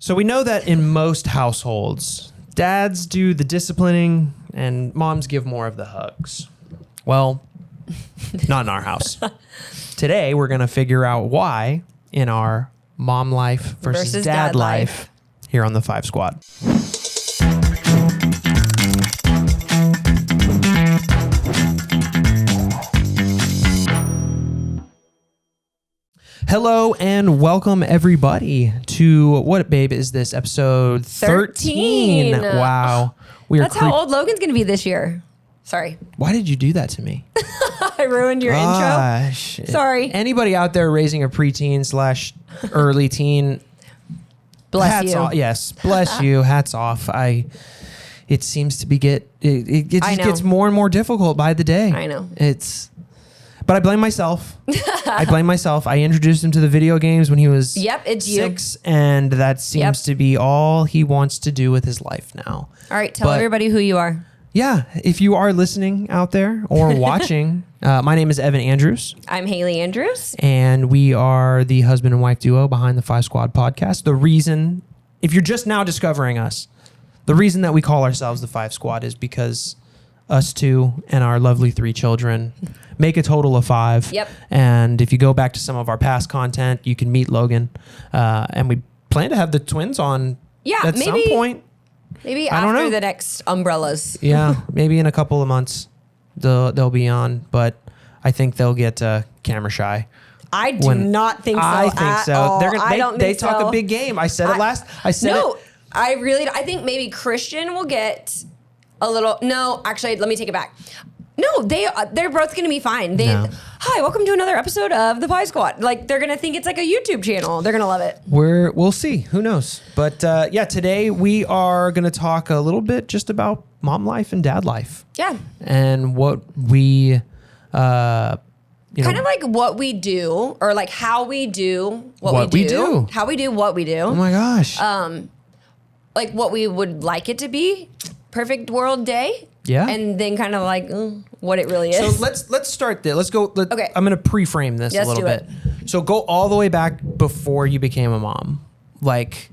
So we know that in most households, dads do the disciplining and moms give more of the hugs. Well, not in our house. Today, we're going to figure out why in our mom life versus dad life here on the Five Squad. Hello and welcome everybody to what, babe, is this episode 13? Wow. That's how old Logan's going to be this year. Sorry. Why did you do that to me? I ruined your intro. Sorry. Anybody out there raising a preteen / early teen, bless hats you. Off. Yes, bless you. Hats off. It seems to be it just gets more and more difficult by the day. I know. But I blame myself. I introduced him to the video games when he was 6, and that seems to be all he wants to do with his life now. All right, tell everybody who you are. Yeah, if you are listening out there or watching, my name is Evan Andrews. I'm Haley Andrews. And we are the husband and wife duo behind the Five Squad podcast. The reason, if you're just now discovering us, the reason that we call ourselves the Five Squad is because us two and our lovely 3 children make a total of 5. Yep. And if you go back to some of our past content, you can meet Logan. And we plan to have the twins on at some point. Maybe after the next umbrellas. Yeah, maybe in a couple of months they'll be on, but I think they'll get camera shy. I do not think so. I think so. All. They talk a big game. I said it last. I think maybe Christian will get a little. No, actually, let me take it back. No, they're both going to be fine. Hi, welcome to another episode of the Pie Squad. Like, they're going to think it's like a YouTube channel. They're going to love it. We'll see. Who knows? But today we are going to talk a little bit just about mom life and dad life. Yeah. And what we, kind of like what we do, or like how we do what we do. How we do what we do. Oh my gosh. Like what we would like it to be. Perfect world day. Yeah. And then kind of like what it really is. So let's start there. Let's go. Okay. I'm going to pre-frame this a little bit. So go all the way back before you became a mom. Like,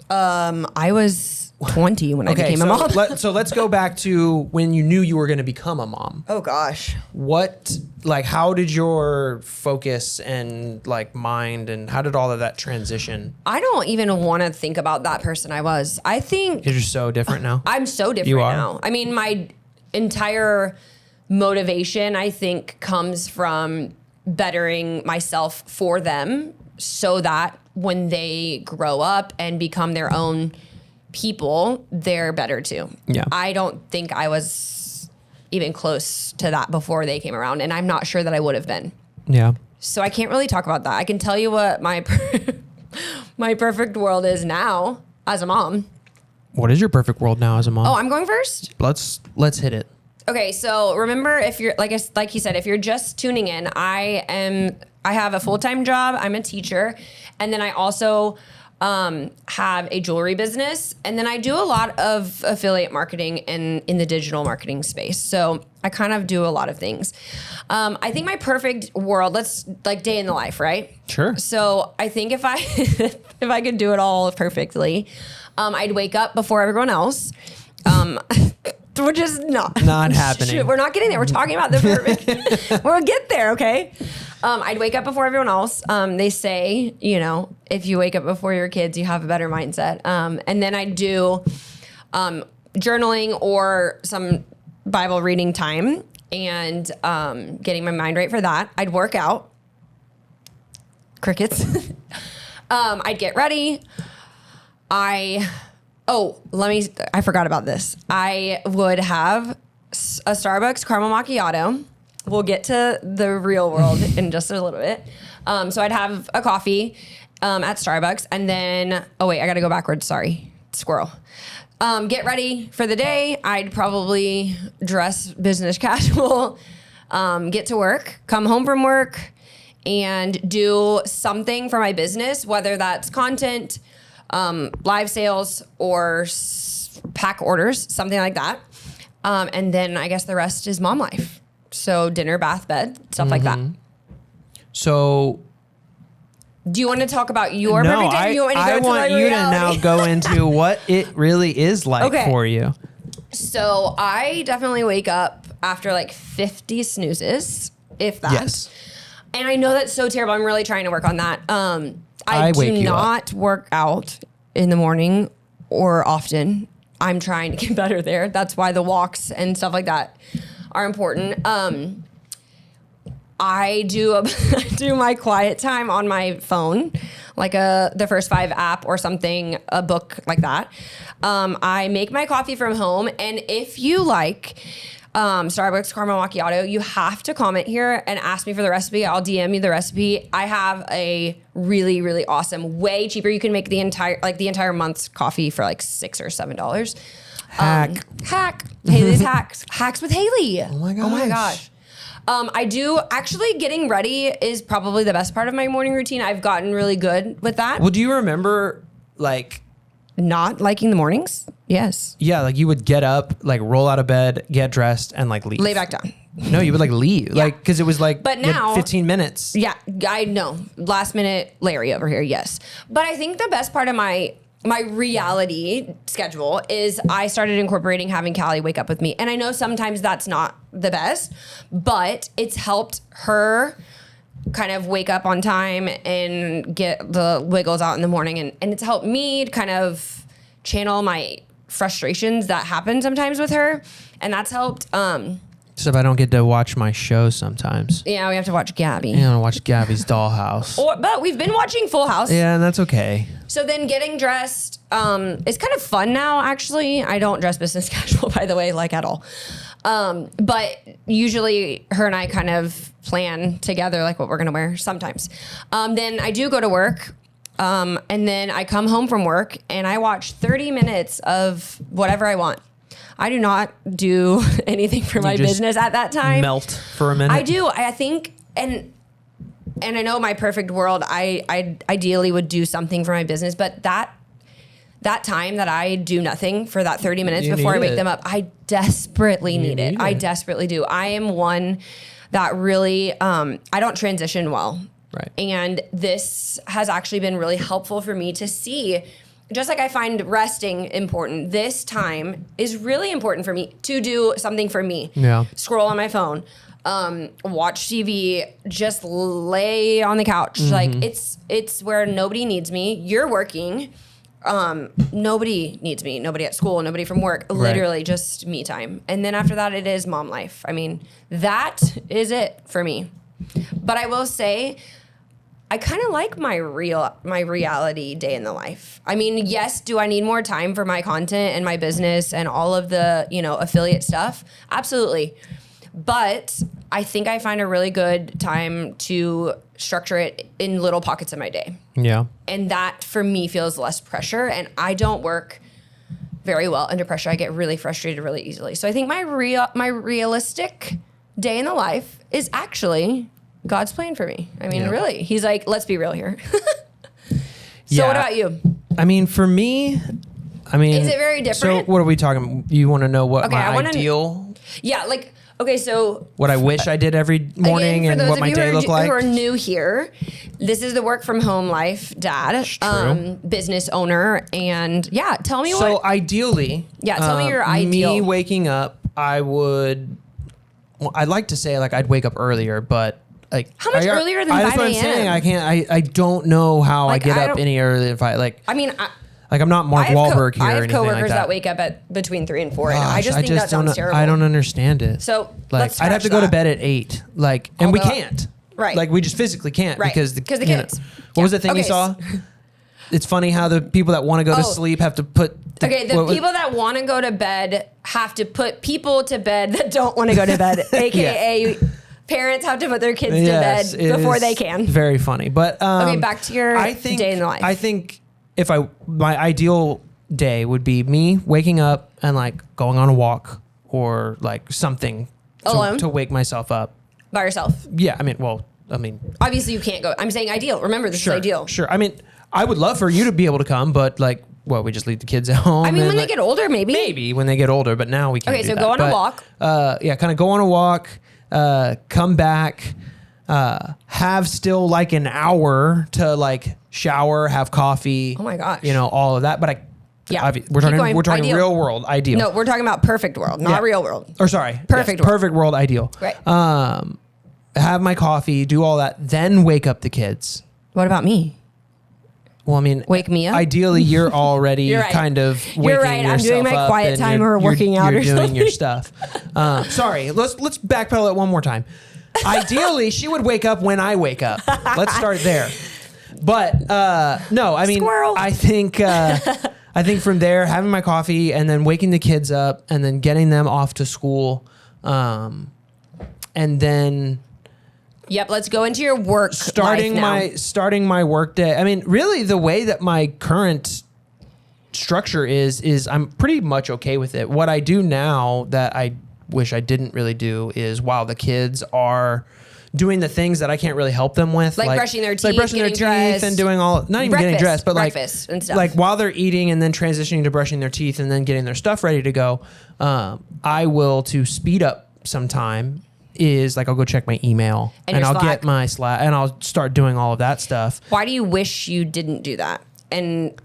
I was 20 when I became a mom. So let's go back to when you knew you were going to become a mom. Oh gosh. How did your focus and like mind and how did all of that transition? I don't even want to think about that person I was. I think you're so different now. I'm so different now. I mean, my entire motivation, I think, comes from bettering myself for them so that when they grow up and become their own people, they're better too. Yeah. I don't think I was even close to that before they came around, and I'm not sure that I would have been. Yeah. So I can't really talk about that. I can tell you what my my perfect world is now as a mom. What is your perfect world now as a mom? Oh, I'm going first? Let's hit it. Okay, so remember, if you're like he said, if you're just tuning in, I have a full-time job. I'm a teacher, and then I also have a jewelry business, and then I do a lot of affiliate marketing in the digital marketing space. So I kind of do a lot of things. I think my perfect world, let's like day in the life, right? Sure. So I think if I could do it all perfectly, I'd wake up before everyone else. Which is not happening. We're not getting there. We're talking about the perfect. We'll get there, okay? I'd wake up before everyone else. They say, if you wake up before your kids, you have a better mindset. And then I'd do journaling or some Bible reading time and getting my mind right for that. I'd work out. Crickets. I'd get ready. I forgot about this. I would have a Starbucks caramel macchiato. We'll get to the real world in just a little bit. So I'd have a coffee at Starbucks, and then, I got to go backwards. Sorry, squirrel. Get ready for the day. I'd probably dress business casual, get to work, come home from work, and do something for my business, whether that's content, live sales, or pack orders, something like that. And then I guess the rest is mom life. So dinner, bath, bed, stuff like that. So Do you want to talk about your perfect day? Or do you want me to go I to want my you reality? to now go into what it really is like for you. So I definitely wake up after like 50 snoozes, if that. Yes. And I know that's so terrible. I'm really trying to work on that. I wake do you not work out in the morning or often. I'm trying to get better there. That's why the walks and stuff like that are important. I do my quiet time on my phone, like the First 5 app or something, a book like that. I make my coffee from home, and if you like Starbucks caramel macchiato, you have to comment here and ask me for the recipe. I'll DM you the recipe. I have a really, really awesome, way cheaper. You can make the entire month's coffee for like $6 or $7. Hack. Haley's hacks with Haley. Oh my gosh. I do actually, getting ready is probably the best part of my morning routine. I've gotten really good with that. Well, do you remember like Not liking the mornings? Yes. Yeah, like you would get up, like roll out of bed, get dressed, and like leave. Lay back down. No, you would like leave, like because it was like But now 15 minutes. Yeah, I know. Last minute Larry over here, yes. But I think the best part of my reality schedule is I started incorporating having Callie wake up with me. And I know sometimes that's not the best, but it's helped her kind of wake up on time and get the wiggles out in the morning. And it's helped me kind of channel my frustrations that happen sometimes with her. And that's helped. So if I don't get to watch my show sometimes. Yeah, we have to watch Gabby. I want to watch Gabby's Dollhouse. But we've been watching Full House. Yeah, and that's okay. So then getting dressed is kind of fun now, actually. I don't dress business casual, by the way, like at all. But usually her and I kind of plan together like what we're going to wear sometimes. Then I do go to work. And then I come home from work and I watch 30 minutes of whatever I want. I do not do anything for my business at that time. Melt for a minute. I do. I think, and I know my perfect world, I ideally would do something for my business, but that time that I do nothing for that 30 minutes before I wake them up, I desperately need it. I desperately do. I am one that really, I don't transition well. Right. And this has actually been really helpful for me to see. Just like I find resting important, this time is really important for me to do something for me. Yeah. Scroll on my phone, watch TV, just lay on the couch. Mm-hmm. Like it's where nobody needs me. You're working. Nobody needs me. Nobody at school, nobody from work. Right. Literally just me time. And then after that, it is mom life. I mean, that is it for me. But I will say, I kind of like my reality day in the life. I mean, yes, do I need more time for my content and my business and all of the, affiliate stuff? Absolutely. But I think I find a really good time to structure it in little pockets of my day. Yeah. And that for me feels less pressure, and I don't work very well under pressure. I get really frustrated really easily. So I think my realistic day in the life is actually God's plan for me. I mean, really, he's like, let's be real here. So what about you? I mean, for me, is it very different? So what are we talking? You want to know what my ideal? Yeah, like, okay, so what I wish I did every morning again, and what my day looked like. Who are new here, this is the work from home life, Dad, business owner, and tell me what. So ideally, tell me your ideal. Me waking up, I'd like to say like I'd wake up earlier, but like how much earlier than 5 a.m.? That's what I'm saying. I can't. I don't know how I get up any earlier than 5. Like I mean. Like I'm not Mark Wahlberg here. I have coworkers like that wake up at between 3 and 4. Gosh, and I just think that sounds terrible. I don't understand it. So like I'd have to go to bed at 8. Like, and we can't. Right. Like we just physically can't because the kids. What was the thing you saw? It's funny how the people that want to go to sleep have to put. The people that want to go to bed have to put people to bed that don't want to go to bed, aka. Parents have to put their kids to bed before they can. Very funny, but okay, back to your day in the life. I think my ideal day would be me waking up and like going on a walk or like something to wake myself up by yourself. Yeah, I mean, obviously you can't go. I'm saying ideal. Remember, this is ideal. Sure. I mean, I would love for you to be able to come, but like, we just leave the kids at home. I mean, when they get older, maybe. Maybe when they get older, but now we can't. Okay, so go on a walk. Kind of go on a walk. Come back, have still like an hour to like shower, have coffee. Oh my gosh. All of that. But we're talking Ideal. real world ideal. No, we're talking about perfect world, not real world. Or sorry. Perfect world. Perfect world ideal. Right. Have my coffee, do all that, then wake up the kids. What about me? Well, I mean, wake me up. Ideally, you're already You're right. kind of waking You're right. I'm doing my quiet time or working out or something. You're doing your stuff. Sorry. Let's backpedal it one more time. Ideally, she would wake up when I wake up. Let's start there. But no, I mean, Squirrel. I think from there, having my coffee and then waking the kids up and then getting them off to school, and then. Yep, let's go into your work starting my work day. I mean, really, the way that my current structure is I'm pretty much okay with it. What I do now that I wish I didn't really do is while the kids are doing the things that I can't really help them with, like brushing their teeth, and doing not even getting dressed, but breakfast and stuff. Like while they're eating and then transitioning to brushing their teeth and then getting their stuff ready to go. I will, to speed up some time, is like I'll go check my email and I'll get my Slack and I'll start doing all of that stuff. Why do you wish you didn't do that? And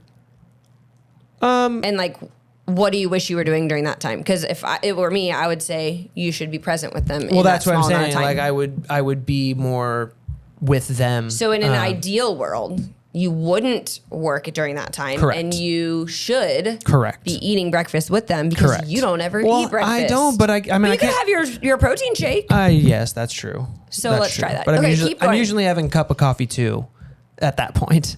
like, what do you wish you were doing during that time? Because if it were me, I would say you should be present with them. Well, that's what I'm saying. Like I would be more with them. So in an ideal world, you wouldn't work during that time. Correct. And you should be eating breakfast with them because you don't ever eat breakfast. I don't, but I mean, you could have your protein shake. Yes, that's true. So let's try that. But okay, I'm usually having a cup of coffee too at that point.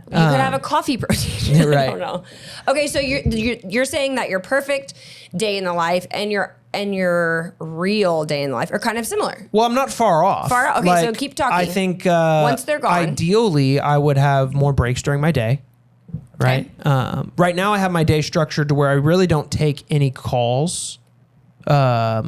You could have a coffee protein. Right. I don't know. Okay, so you're saying that your perfect day in the life and your real day in life are kind of similar. Well, I'm not far off. Okay, so keep talking. I think once they're gone, ideally, I would have more breaks during my day. Right. Okay. Right now, I have my day structured to where I really don't take any calls until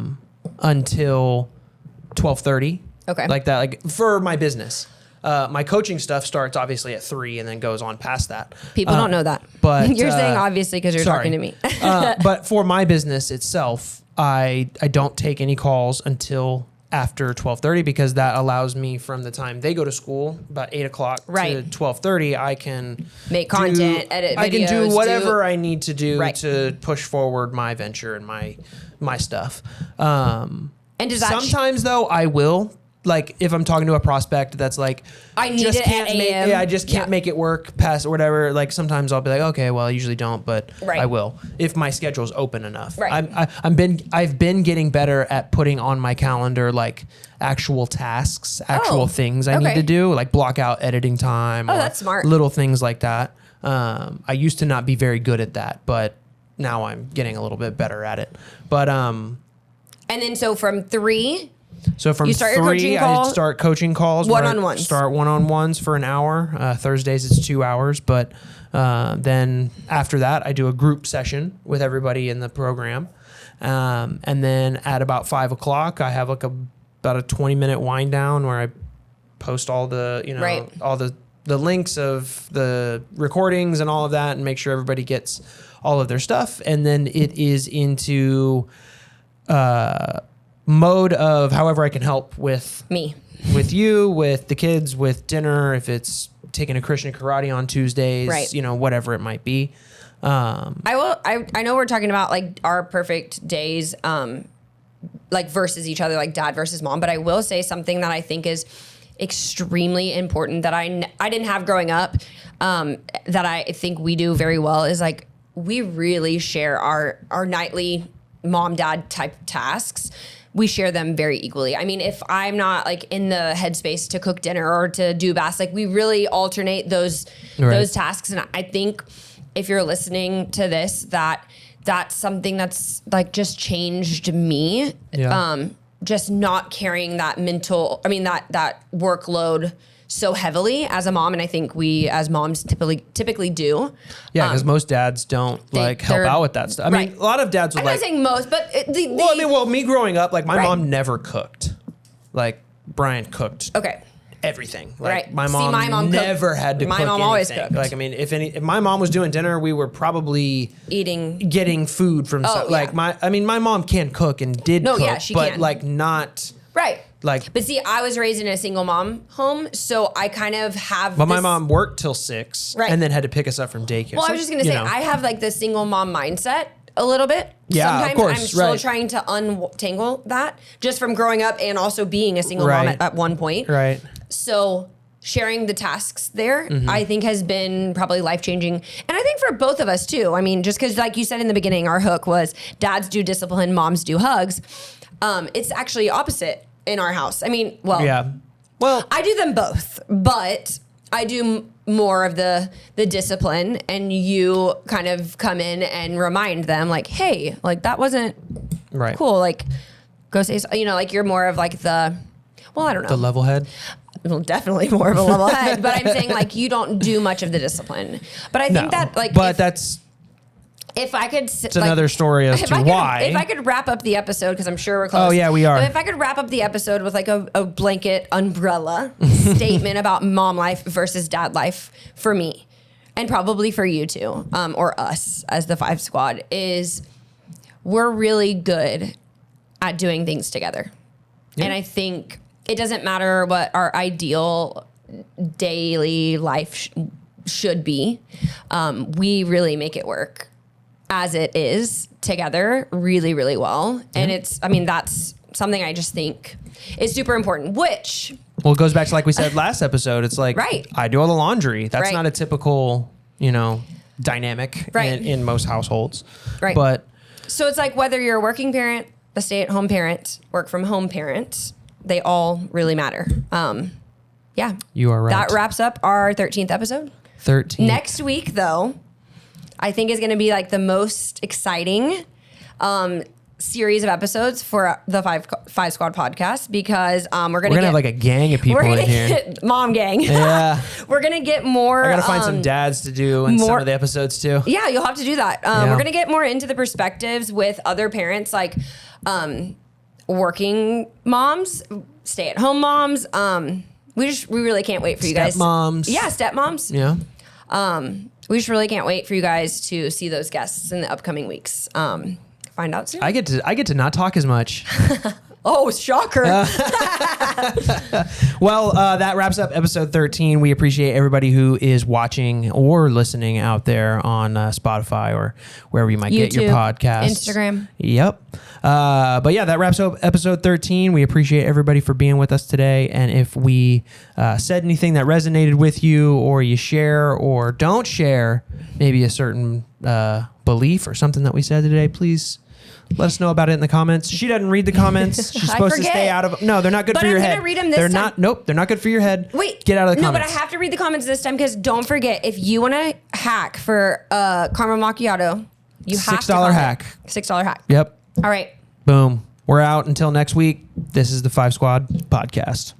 12:30. Okay. Like that, like for my business. My coaching stuff starts obviously at 3 and then goes on past that. People don't know that. But you're saying obviously because you're talking to me. But for my business itself, I don't take any calls until after 12:30 because that allows me from the time they go to school about 8 o'clock to 12:30, I can make content, edit videos. I can do whatever I need to do to push forward my venture and my stuff. And does that sometimes though I will. Like if I'm talking to a prospect that's like, I need it at AM. I just can't make it work past or whatever. Like sometimes I'll be like, okay, well I usually don't, but I will if my schedule's open enough. Right. I've been getting better at putting on my calendar like actual tasks, things I need to do, like block out editing time. Oh, that's smart. Little things like that. I used to not be very good at that, but now I'm getting a little bit better at it. But and then so from 3. So from 3, I start coaching calls. One-on-ones. Start one-on-ones for an hour. Thursdays it's 2 hours, but then after that I do a group session with everybody in the program, and then at about 5 o'clock I have like about a 20-minute wind down where I post all the all the links of the recordings and all of that, and make sure everybody gets all of their stuff, and then it is into mode of however I can help with me, with you, with the kids, with dinner, if it's taking a Christian karate on Tuesdays, whatever it might be. I know we're talking about like our perfect days, like versus each other, like dad versus mom, but I will say something that I think is extremely important that I didn't have growing up, that I think we do very well is like, we really share our nightly mom, dad type tasks. We share them very equally. I mean, if I'm not like in the headspace to cook dinner or to do baths, like we really alternate those tasks. And I think if you're listening to this, that's something that's like just changed me. Yeah. Just not carrying that that workload so heavily as a mom, and I think we as moms typically do. Yeah, because most dads don't help out with that stuff. I mean, a lot of dads would I'm not saying most, but me growing up, like my mom never cooked. Like Brian cooked. Okay. Everything. Like my mom never had to cook anything. My mom always cooked. Like I mean, if my mom was doing dinner, we were probably getting food from my mom can cook and did cook, yeah, she but can. like not Like, but see, I was raised in a single mom home, so I kind of have. But my mom worked till 6, right, and then had to pick us up from daycare. Well, so, I was just gonna say, I have like the single mom mindset a little bit. Yeah, sometimes of course, I'm still right. trying to untangle that just from growing up and also being a single mom at one point. Right. So sharing the tasks there, I think has been probably life-changing. And I think for both of us too. I mean, just because like you said in the beginning, our hook was dads do discipline, moms do hugs. It's actually opposite in our house. I mean, well, I do them both, but I do more of the discipline, and you kind of come in and remind them like, hey, like that wasn't cool. Like go say, like you're more of like I don't know. The level head. Well, definitely more of a level head, but I'm saying like you don't do much of the discipline. But I think that like, if I could, it's another story as to why. If I could wrap up the episode, because I'm sure we're close. Oh yeah, we are. But if I could wrap up the episode with like a blanket umbrella statement about mom life versus dad life for me, and probably for you too, or us as the 5 Squad, is we're really good at doing things together. Yeah. And I think it doesn't matter what our ideal daily life should be. We really make it work as it is together really, really well. And that's something I just think is super important, which... Well, it goes back to like we said last episode. It's like, I do all the laundry. That's not a typical, dynamic in most households. Right. But... So it's like whether you're a working parent, a stay-at-home parent, work from home parent, they all really matter. Yeah. You are right. That wraps up our 13th episode. 13. Next week, though, I think is going to be like the most exciting series of episodes for the Five Squad podcast, because we're gonna have like a gang of people in here. Mom gang. Yeah. We're gonna get more. I gotta find some dads to do in some of the episodes too. Yeah, you'll have to do that. We're gonna get more into the perspectives with other parents, like working moms, stay-at-home moms. We really can't wait for you guys. Stepmoms. Yeah, stepmoms. Yeah. We just really can't wait for you guys to see those guests in the upcoming weeks. Find out soon. I get to not talk as much. Oh, shocker. Well, that wraps up episode 13. We appreciate everybody who is watching or listening out there on Spotify or wherever you might get your podcasts. Instagram. Yep. But yeah, that wraps up episode 13. We appreciate everybody for being with us today. And if we said anything that resonated with you, or you share or don't share maybe a certain belief or something that we said today, please let us know about it in the comments. She doesn't read the comments. She's supposed to stay out of. No, they're not good for your head. But I'm gonna read them this they're time. Not. Nope, they're not good for your head. Wait, get out of the comments. No, but I have to read the comments this time, because don't forget, if you want to hack for caramel macchiato, you have to $6 hack. $6 hack. Yep. All right. Boom. We're out until next week. This is the 5 Squad podcast.